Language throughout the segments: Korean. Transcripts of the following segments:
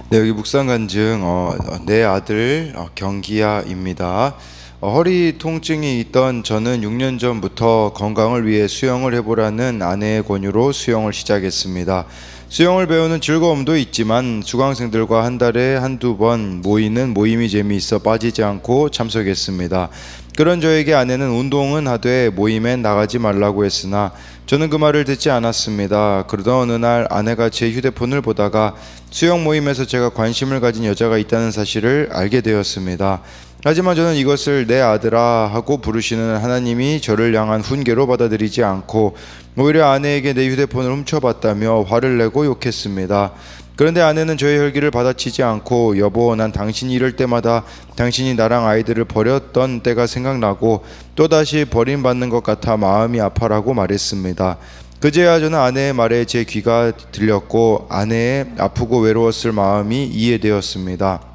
네, 여기 묵상 간증 내 아들 경기야입니다. 허리 통증이 있던 저는 6년 전부터 건강을 위해 수영을 해보라는 아내의 권유로 수영을 시작했습니다. 수영을 배우는 즐거움도 있지만 수강생들과 한 달에 한두 번 모이는 모임이 재미있어 빠지지 않고 참석했습니다. 그런 저에게 아내는 운동은 하되 모임엔 나가지 말라고 했으나 저는 그 말을 듣지 않았습니다. 그러던 어느 날 아내가 제 휴대폰을 보다가 수영 모임에서 제가 관심을 가진 여자가 있다는 사실을 알게 되었습니다. 하지만 저는 이것을 내 아들아 하고 부르시는 하나님이 저를 향한 훈계로 받아들이지 않고 오히려 아내에게 내 휴대폰을 훔쳐봤다며 화를 내고 욕했습니다. 그런데 아내는 저의 혈기를 받아치지 않고 여보, 난 당신이 이럴 때마다 당신이 나랑 아이들을 버렸던 때가 생각나고 또다시 버림받는 것 같아 마음이 아파라고 말했습니다. 그제야 저는 아내의 말에 제 귀가 들렸고 아내의 아프고 외로웠을 마음이 이해되었습니다.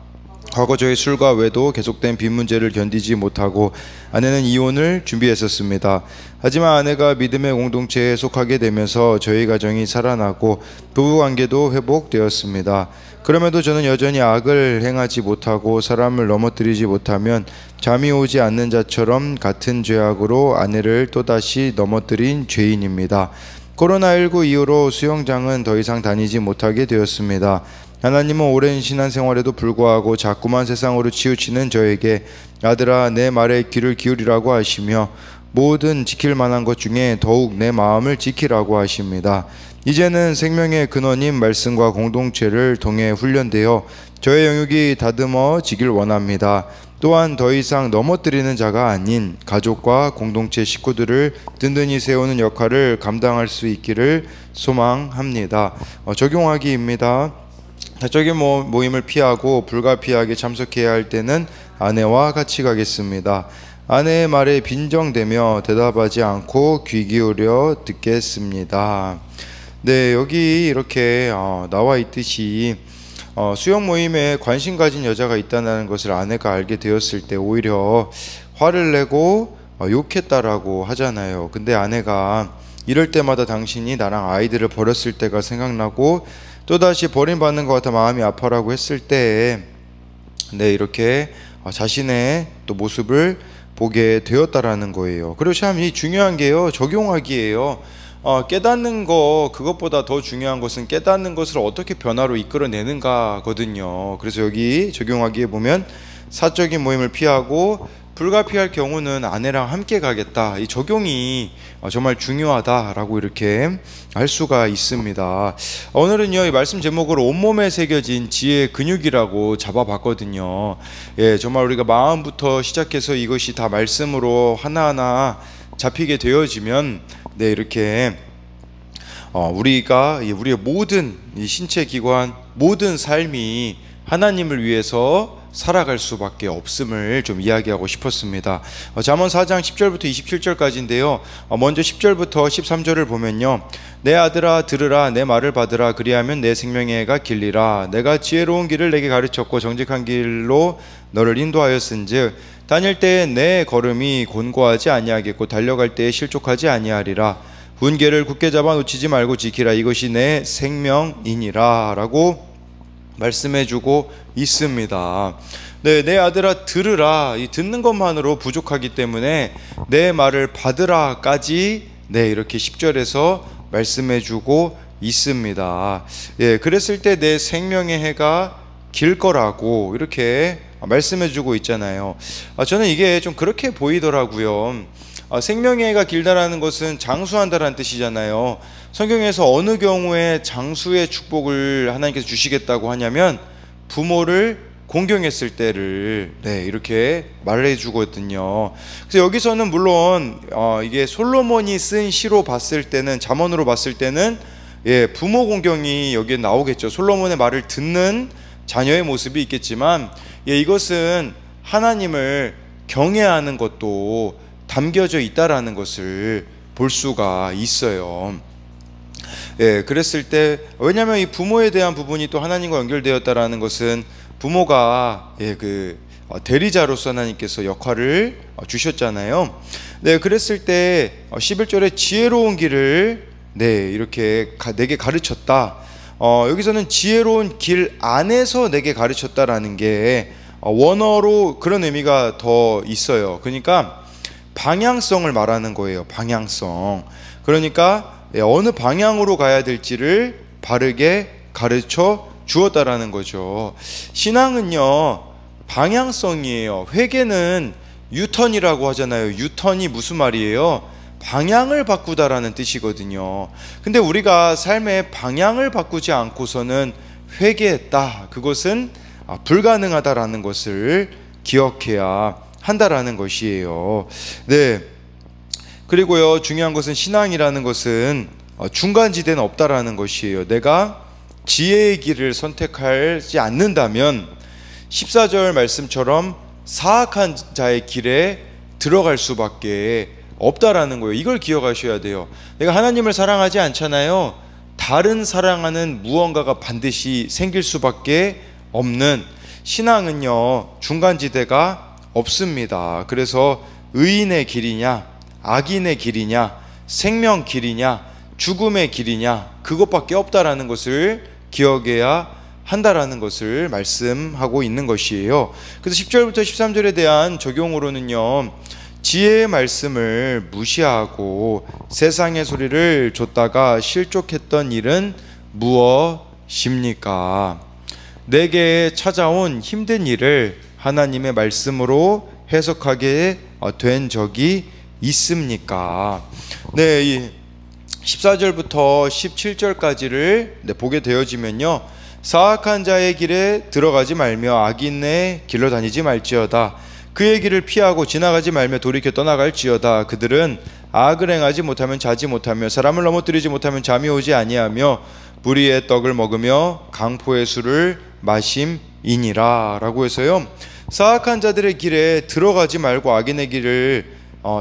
과거 저의 술과 외도 계속된 빚 문제를 견디지 못하고 아내는 이혼을 준비했었습니다. 하지만 아내가 믿음의 공동체에 속하게 되면서 저희 가정이 살아나고 부부관계도 회복되었습니다. 그럼에도 저는 여전히 악을 행하지 못하고 사람을 넘어뜨리지 못하면 잠이 오지 않는 자처럼 같은 죄악으로 아내를 또다시 넘어뜨린 죄인입니다. 코로나19 이후로 수영장은 더 이상 다니지 못하게 되었습니다. 하나님은 오랜 신앙생활에도 불구하고 자꾸만 세상으로 치우치는 저에게 아들아, 내 말에 귀를 기울이라고 하시며 모든 지킬 만한 것 중에 더욱 내 마음을 지키라고 하십니다. 이제는 생명의 근원인 말씀과 공동체를 통해 훈련되어 저의 영역이 다듬어지길 원합니다. 또한 더 이상 넘어뜨리는 자가 아닌 가족과 공동체 식구들을 든든히 세우는 역할을 감당할 수 있기를 소망합니다. 적용하기입니다. 사적인 모임을 피하고 불가피하게 참석해야 할 때는 아내와 같이 가겠습니다. 아내의 말에 빈정대며 대답하지 않고 귀 기울여 듣겠습니다. 네, 여기 이렇게 나와 있듯이 수영 모임에 관심 가진 여자가 있다는 것을 아내가 알게 되었을 때 오히려 화를 내고 욕했다라고 하잖아요. 근데 아내가 이럴 때마다 당신이 나랑 아이들을 버렸을 때가 생각나고 또다시 버림받는 것 같아 마음이 아파라고 했을 때 네, 이렇게 자신의 또 모습을 보게 되었다라는 거예요. 그리고 참 이 중요한 게요, 적용하기예요. 깨닫는 거, 그것보다 더 중요한 것은 깨닫는 것을 어떻게 변화로 이끌어내는가거든요. 그래서 여기 적용하기에 보면 사적인 모임을 피하고 불가피할 경우는 아내랑 함께 가겠다. 이 적용이 정말 중요하다라고 이렇게 알 수가 있습니다. 오늘은요, 이 말씀 제목으로 온몸에 새겨진 지혜의 근육이라고 잡아봤거든요. 예, 정말 우리가 마음부터 시작해서 이것이 다 말씀으로 하나하나 잡히게 되어지면 네, 이렇게 우리의 모든 이 신체 기관, 모든 삶이 하나님을 위해서 살아갈 수밖에 없음을 좀 이야기하고 싶었습니다. 잠언 4장 10절부터 27절까지인데요. 먼저 10절부터 13절을 보면요, 내 아들아 들으라, 내 말을 받으라, 그리하면 내 생명의 해가 길리라. 내가 지혜로운 길을 내게 가르쳤고 정직한 길로 너를 인도하였은즉 다닐 때에 내 걸음이 곤고하지 아니하겠고 달려갈 때에 실족하지 아니하리라. 훈계를 굳게 잡아 놓치지 말고 지키라. 이것이 내 생명이니라 라고 말씀해주고 있습니다. 네, 내 아들아 들으라. 이 듣는 것만으로 부족하기 때문에 내 말을 받으라까지 네, 이렇게 10절에서 말씀해주고 있습니다. 예, 그랬을 때 내 생명의 해가 길 거라고 이렇게 말씀해주고 있잖아요. 저는 이게 좀 그렇게 보이더라고요. 생명의 해가 길다라는 것은 장수한다라는 뜻이잖아요. 성경에서 어느 경우에 장수의 축복을 하나님께서 주시겠다고 하냐면 부모를 공경했을 때를 네, 이렇게 말해 주거든요. 그래서 여기서는 물론 이게 솔로몬이 쓴 시로 봤을 때는, 잠언으로 봤을 때는 예, 부모 공경이 여기에 나오겠죠. 솔로몬의 말을 듣는 자녀의 모습이 있겠지만 예, 이것은 하나님을 경외하는 것도 담겨져 있다라는 것을 볼 수가 있어요. 예, 그랬을 때, 왜냐하면 이 부모에 대한 부분이 또 하나님과 연결되었다라는 것은 부모가 예, 대리자로서 하나님께서 역할을 주셨잖아요. 네, 그랬을 때 11절에 지혜로운 길을 네, 이렇게 내게 가르쳤다. 여기서는 지혜로운 길 안에서 내게 가르쳤다라는 게 원어로 그런 의미가 더 있어요. 그러니까 방향성을 말하는 거예요. 방향성. 그러니까 어느 방향으로 가야 될지를 바르게 가르쳐 주었다라는 거죠. 신앙은요, 방향성이에요. 회개는 유턴이라고 하잖아요. 유턴이 무슨 말이에요? 방향을 바꾸다라는 뜻이거든요. 근데 우리가 삶의 방향을 바꾸지 않고서는 회개했다, 그것은 불가능하다라는 것을 기억해야 한다라는 것이에요. 네. 그리고요, 중요한 것은 신앙이라는 것은 중간지대는 없다라는 것이에요. 내가 지혜의 길을 선택하지 않는다면 14절 말씀처럼 사악한 자의 길에 들어갈 수밖에 없다라는 거예요. 이걸 기억하셔야 돼요. 내가 하나님을 사랑하지 않잖아요. 다른 사랑하는 무언가가 반드시 생길 수밖에 없는, 신앙은요, 중간지대가 없습니다. 그래서 의인의 길이냐, 악인의 길이냐, 생명 길이냐, 죽음의 길이냐, 그것밖에 없다라는 것을 기억해야 한다라는 것을 말씀하고 있는 것이에요. 그래서 10절부터 13절에 대한 적용으로는요, 지혜의 말씀을 무시하고 세상의 소리를 좇다가 실족했던 일은 무엇입니까? 내게 찾아온 힘든 일을 하나님의 말씀으로 해석하게 된 적이 있습니까? 네, 이 14절부터 17절까지를 보게 되어지면요, 사악한 자의 길에 들어가지 말며 악인의 길로 다니지 말지어다. 그의 길을 피하고 지나가지 말며 돌이켜 떠나갈지어다. 그들은 악을 행하지 못하면 자지 못하며 사람을 넘어뜨리지 못하면 잠이 오지 아니하며 불의의 떡을 먹으며 강포의 술을 마심이니라. 라고 해서요, 사악한 자들의 길에 들어가지 말고 악인의 길을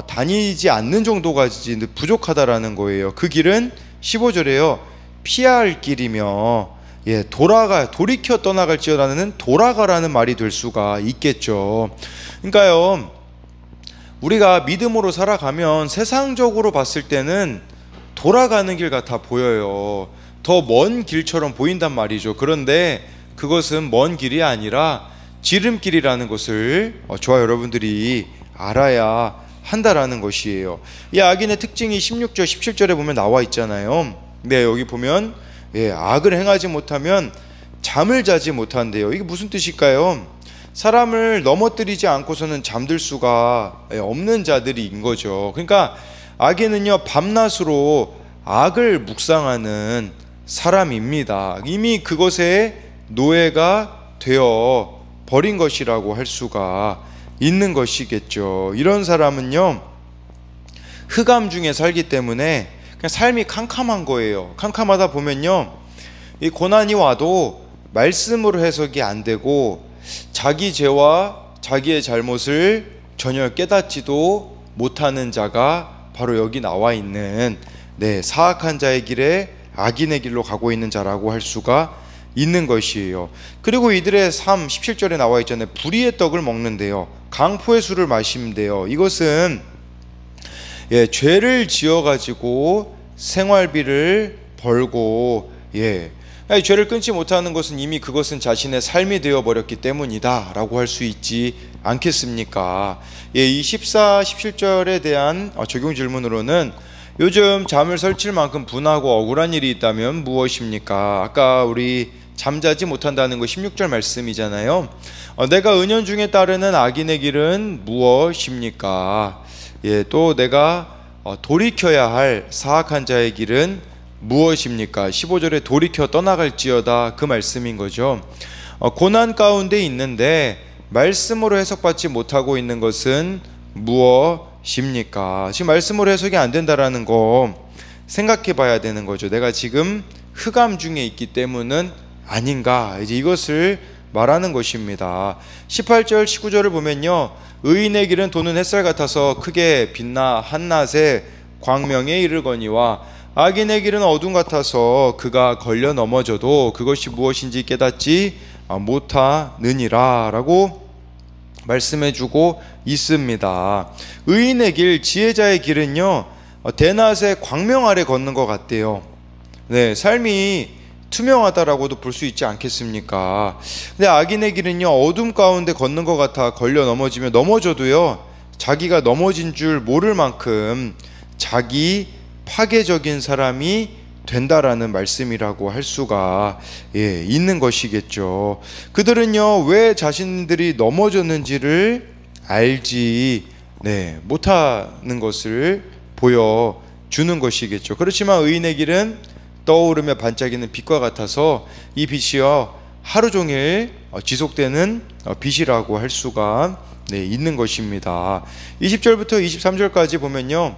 다니지 않는 정도까지 부족하다라는 거예요. 그 길은 15절에요, 피해야 할 길이며, 돌이켜 떠나갈지어다는 돌아가라는 말이 될 수가 있겠죠. 그러니까요, 우리가 믿음으로 살아가면 세상적으로 봤을 때는 돌아가는 길 같아 보여요. 더 먼 길처럼 보인단 말이죠. 그런데 그것은 먼 길이 아니라 지름길이라는 것을 저와 여러분들이 알아야 한다라는 것이에요. 이 악인의 특징이 16절, 17절에 보면 나와 있잖아요. 네, 여기 보면 악을 행하지 못하면 잠을 자지 못한대요. 이게 무슨 뜻일까요? 사람을 넘어뜨리지 않고서는 잠들 수가 없는 자들인 거죠. 그러니까 악인은요, 밤낮으로 악을 묵상하는 사람입니다. 이미 그것에 노예가 되어 버린 것이라고 할 수가 있는 것이겠죠. 이런 사람은요, 흑암 중에 살기 때문에 그냥 삶이 캄캄한 거예요. 캄캄하다 보면요, 이 고난이 와도 말씀으로 해석이 안 되고 자기 죄와 자기의 잘못을 전혀 깨닫지도 못하는 자가 바로 여기 나와 있는, 사악한 자의 길에 악인의 길로 가고 있는 자라고 할 수가 있는 것이에요. 그리고 이들의 삶, 17절에 나와 있잖아요. 불의의 떡을 먹는데요, 강포의 술을 마시는데요. 이것은 죄를 지어가지고 생활비를 벌고 죄를 끊지 못하는 것은 이미 그것은 자신의 삶이 되어버렸기 때문이다 라고 할 수 있지 않겠습니까? 이 14, 17절에 대한 적용 질문으로는 요즘 잠을 설칠 만큼 분하고 억울한 일이 있다면 무엇입니까? 아까 우리 잠자지 못한다는 거 16절 말씀이잖아요. 내가 은연중에 따르는 악인의 길은 무엇입니까? 또 내가 돌이켜야 할 사악한 자의 길은 무엇입니까? 15절에 돌이켜 떠나갈지어다, 그 말씀인 거죠. 고난 가운데 있는데 말씀으로 해석받지 못하고 있는 것은 무엇입니까? 지금 말씀으로 해석이 안 된다라는 거 생각해 봐야 되는 거죠. 내가 지금 흑암 중에 있기 때문은 아닌가, 이제 이것을 말하는 것입니다. 18절, 19절을 보면요, 의인의 길은 도는 햇살 같아서 크게 빛나 한낮에 광명에 이르거니와 악인의 길은 어둠 같아서 그가 걸려 넘어져도 그것이 무엇인지 깨닫지 못하느니라 라고 말씀해주고 있습니다. 의인의 길, 지혜자의 길은요, 대낮에 광명 아래 걷는 것 같대요. 삶이 투명하다라고도 볼 수 있지 않겠습니까? 근데 악인의 길은요, 어둠 가운데 걷는 것 같아 걸려 넘어지면 넘어져도요, 자기가 넘어진 줄 모를 만큼 자기 파괴적인 사람이 된다라는 말씀이라고 할 수가 있는 것이겠죠. 그들은요, 왜 자신들이 넘어졌는지를 알지 못하는 것을 보여주는 것이겠죠. 그렇지만 의인의 길은 떠오르며 반짝이는 빛과 같아서 이 빛이요, 하루 종일 지속되는 빛이라고 할 수가 있는 것입니다. 20절부터 23절까지 보면요,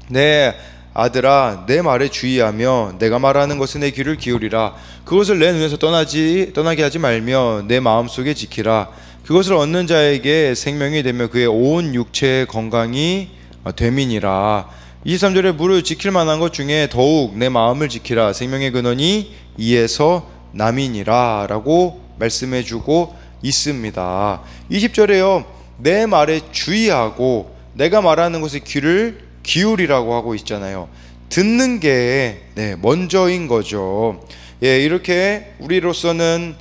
내 아들아, 내 말에 주의하며 내가 말하는 것에 내 귀를 기울이라. 그것을 내 눈에서 떠나게 하지 말며 내 마음속에 지키라. 그것을 얻는 자에게 생명이 되며 그의 온 육체의 건강이 됨이니라. 23절에 무릇 지킬 만한 것 중에 더욱 내 마음을 지키라. 생명의 근원이 이에서 남이니라 라고 말씀해 주고 있습니다. 20절에요, 내 말에 주의하고 내가 말하는 것에 귀를 기울이라고 하고 있잖아요. 듣는 게 먼저인 거죠. 이렇게 우리로서는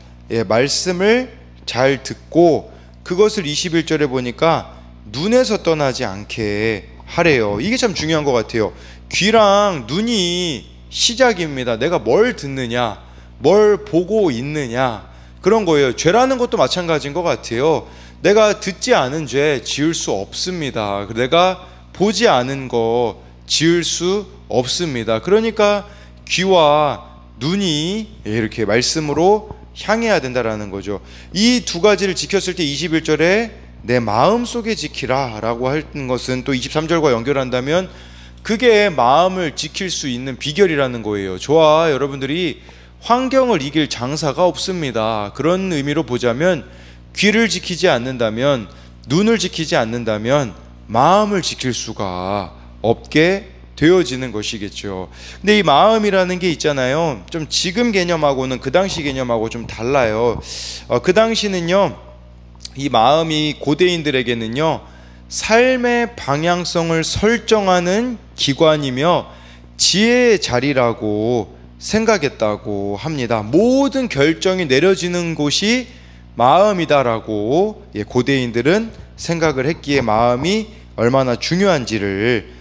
말씀을 잘 듣고 그것을 21절에 보니까 눈에서 떠나지 않게 하래요. 이게 참 중요한 것 같아요. 귀랑 눈이 시작입니다. 내가 뭘 듣느냐, 뭘 보고 있느냐, 그런 거예요. 죄라는 것도 마찬가지인 것 같아요. 내가 듣지 않은 죄 지을 수 없습니다. 내가 보지 않은 거 지을 수 없습니다. 그러니까 귀와 눈이 이렇게 말씀으로 향해야 된다라는 거죠. 이 두 가지를 지켰을 때 21절에 내 마음속에 지키라 라고 하는 것은 또 23절과 연결한다면 그게 마음을 지킬 수 있는 비결이라는 거예요. 저와 여러분들이 환경을 이길 장사가 없습니다. 그런 의미로 보자면 귀를 지키지 않는다면, 눈을 지키지 않는다면 마음을 지킬 수가 없게 되어지는 것이겠죠. 근데 이 마음이라는 게 있잖아요, 좀 지금 개념하고는 그 당시 개념하고 좀 달라요. 그 당시는요, 이 마음이 고대인들에게는요, 삶의 방향성을 설정하는 기관이며 지혜의 자리라고 생각했다고 합니다. 모든 결정이 내려지는 곳이 마음이다라고 고대인들은 생각을 했기에 마음이 얼마나 중요한지를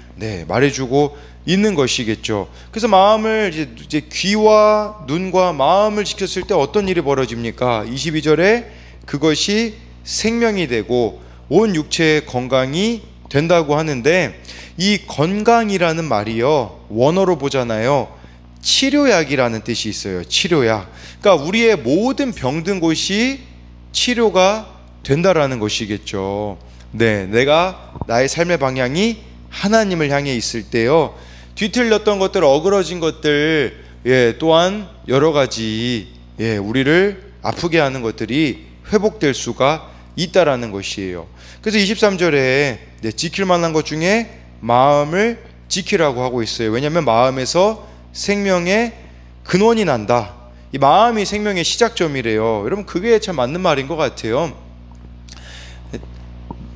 말해주고 있는 것이겠죠. 그래서 마음을 이제 귀와 눈과 마음을 지켰을 때 어떤 일이 벌어집니까? 22절에 그것이 생명이 되고 온 육체의 건강이 된다고 하는데, 이 건강이라는 말이요, 원어로 보잖아요, 치료약이라는 뜻이 있어요. 치료약. 그러니까 우리의 모든 병든 곳이 치료가 된다라는 것이겠죠. 내가 나의 삶의 방향이 하나님을 향해 있을 때요, 뒤틀렸던 것들, 어그러진 것들, 또한 여러 가지 우리를 아프게 하는 것들이 회복될 수가 있다라는 것이에요. 그래서 23절에 지킬 만한 것 중에 마음을 지키라고 하고 있어요. 왜냐하면 마음에서 생명의 근원이 난다. 이 마음이 생명의 시작점이래요. 여러분, 그게 참 맞는 말인 것 같아요.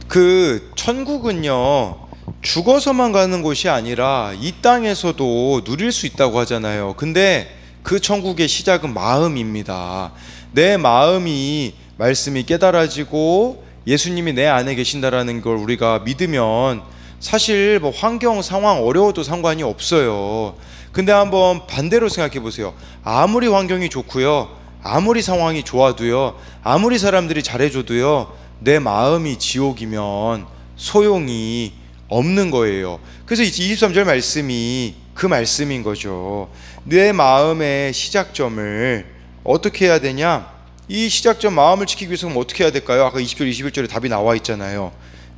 그 천국은요, 죽어서만 가는 곳이 아니라 이 땅에서도 누릴 수 있다고 하잖아요. 근데 그 천국의 시작은 마음입니다. 내 마음이 말씀이 깨달아지고 예수님이 내 안에 계신다라는 걸 우리가 믿으면 사실 뭐 환경 상황 어려워도 상관이 없어요. 근데 한번 반대로 생각해 보세요. 아무리 환경이 좋고요, 아무리 상황이 좋아도요, 아무리 사람들이 잘해줘도요, 내 마음이 지옥이면 소용이 없는 거예요. 그래서 23절 말씀이 그 말씀인 거죠. 내 마음의 시작점을 어떻게 해야 되냐? 이 시작점 마음을 지키기 위해서는 어떻게 해야 될까요? 아까 20절 21절에 답이 나와 있잖아요.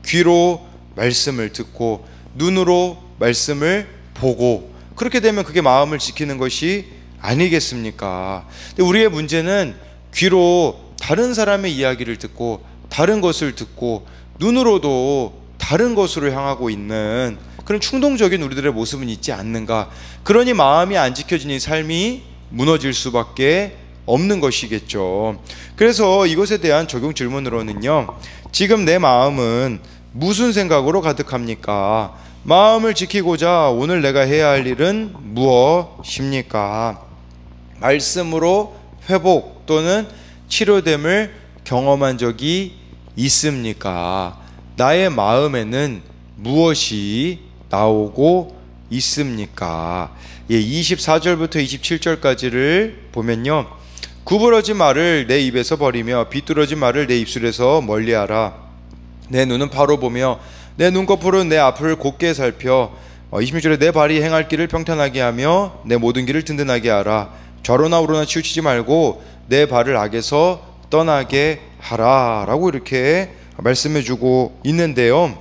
귀로 말씀을 듣고 눈으로 말씀을 보고, 그렇게 되면 그게 마음을 지키는 것이 아니겠습니까? 근데 우리의 문제는 귀로 다른 사람의 이야기를 듣고 다른 것을 듣고 눈으로도 다른 것으로 향하고 있는 그런 충동적인 우리들의 모습은 있지 않는가. 그러니 마음이 안 지켜지니 삶이 무너질 수밖에 없는 것이겠죠. 그래서 이것에 대한 적용 질문으로는요, 지금 내 마음은 무슨 생각으로 가득합니까? 마음을 지키고자 오늘 내가 해야 할 일은 무엇입니까? 말씀으로 회복 또는 치료됨을 경험한 적이 있습니까? 나의 마음에는 무엇이 나오고 있습니까? 24절부터 27절까지를 보면요, 구부러진 말을 내 입에서 버리며 비뚤어진 말을 내 입술에서 멀리하라. 내 눈은 바로 보며 내 눈꺼풀은 내 앞을 곧게 살펴 26절에 내 발이 행할 길을 평탄하게 하며 내 모든 길을 든든하게 하라. 좌로나 우로나 치우치지 말고 내 발을 악에서 떠나게 하라 라고 이렇게 말씀해 주고 있는데요,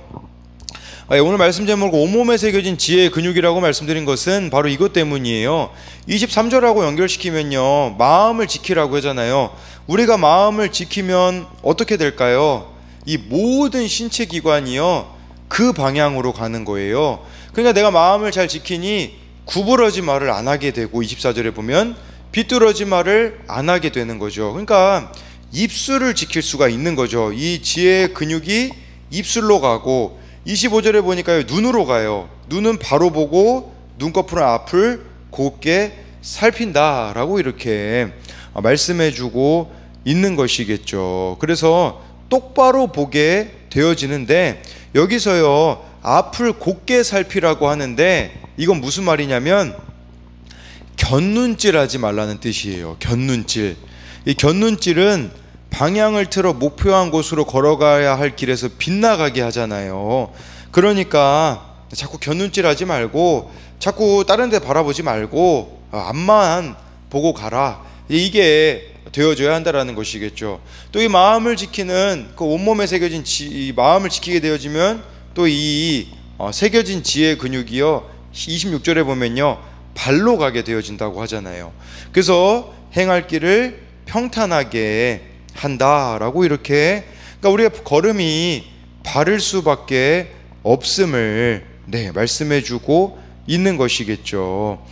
오늘 말씀 제목을 온몸에 새겨진 지혜의 근육이라고 말씀드린 것은 바로 이것 때문이에요. 23절하고 연결시키면요, 마음을 지키라고 하잖아요. 우리가 마음을 지키면 어떻게 될까요? 이 모든 신체 기관이요, 그 방향으로 가는 거예요. 그러니까 내가 마음을 잘 지키니 구부러진 말을 안 하게 되고, 24절에 보면 비뚤어진 말을 안 하게 되는 거죠. 그러니까 입술을 지킬 수가 있는 거죠. 이 지혜의 근육이 입술로 가고, 25절에 보니까 눈으로 가요. 눈은 바로 보고 눈꺼풀은 앞을 곧게 살핀다 라고 이렇게 말씀해 주고 있는 것이겠죠. 그래서 똑바로 보게 되어지는데, 여기서요 앞을 곧게 살피라고 하는데 이건 무슨 말이냐면 곁눈질하지 말라는 뜻이에요. 곁눈질. 이 곁눈질은 방향을 틀어 목표한 곳으로 걸어가야 할 길에서 빗나가게 하잖아요. 그러니까 자꾸 곁눈질하지 말고 자꾸 다른 데 바라보지 말고 앞만 보고 가라, 이게 되어줘야 한다라는 것이겠죠. 또 이 마음을 지키는 그 온몸에 새겨진 이 마음을 지키게 되어지면 또 이 새겨진 지혜의 근육이요, 26절에 보면요 발로 가게 되어진다고 하잖아요. 그래서 행할 길을 평탄하게 한다라고 이렇게, 그러니까 우리의 걸음이 바를 수밖에 없음을 말씀해주고 있는 것이겠죠.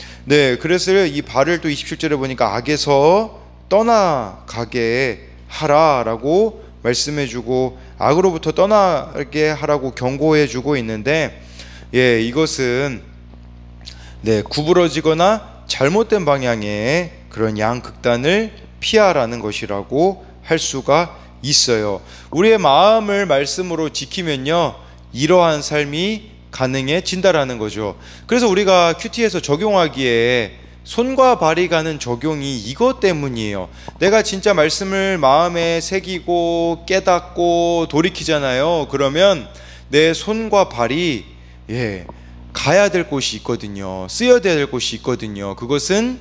그래서 이 발을 또 27절에 보니까 악에서 떠나가게 하라라고 말씀해주고 악으로부터 떠나게 하라고 경고해주고 있는데, 이것은 구부러지거나 잘못된 방향의 그런 양극단을 피하라는 것이라고 할 수가 있어요. 우리의 마음을 말씀으로 지키면요 이러한 삶이 가능해진다라는 거죠. 그래서 우리가 큐티에서 적용하기에 손과 발이 가는 적용이 이것 때문이에요. 내가 진짜 말씀을 마음에 새기고 깨닫고 돌이키잖아요. 그러면 내 손과 발이 가야 될 곳이 있거든요. 쓰여야 될 곳이 있거든요. 그것은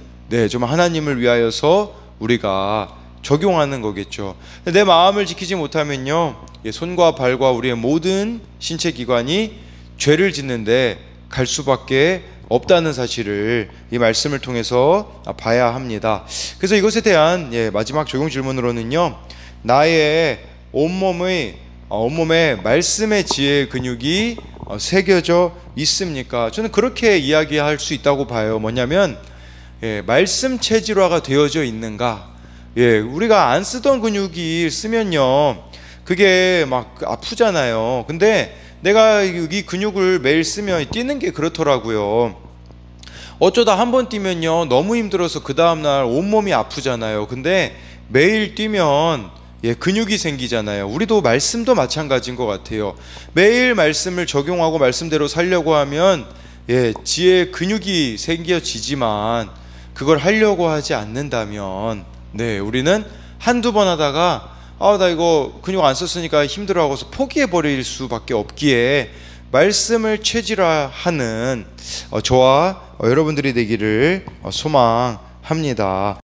좀 하나님을 위하여서 우리가 적용하는 거겠죠. 내 마음을 지키지 못하면요 손과 발과 우리의 모든 신체 기관이 죄를 짓는데 갈 수밖에 없다는 사실을 이 말씀을 통해서 봐야 합니다. 그래서 이것에 대한 마지막 적용 질문으로는요, 나의 온몸에 말씀의 지혜의 근육이 새겨져 있습니까? 저는 그렇게 이야기할 수 있다고 봐요. 뭐냐면 말씀 체질화가 되어져 있는가? 우리가 안 쓰던 근육이 쓰면요 그게 막 아프잖아요. 근데 내가 이 근육을 매일 쓰면 뛰는 게 그렇더라고요. 어쩌다 한 번 뛰면요 너무 힘들어서 그 다음날 온몸이 아프잖아요. 근데 매일 뛰면 근육이 생기잖아요. 우리도 말씀도 마찬가지인 것 같아요. 매일 말씀을 적용하고 말씀대로 살려고 하면 지혜의 근육이 생겨지지만, 그걸 하려고 하지 않는다면 우리는 한두 번 하다가 나 이거 근육 안 썼으니까 힘들어하고서 포기해버릴 수밖에 없기에 말씀을 체질화하는 저와 여러분들이 되기를 소망합니다.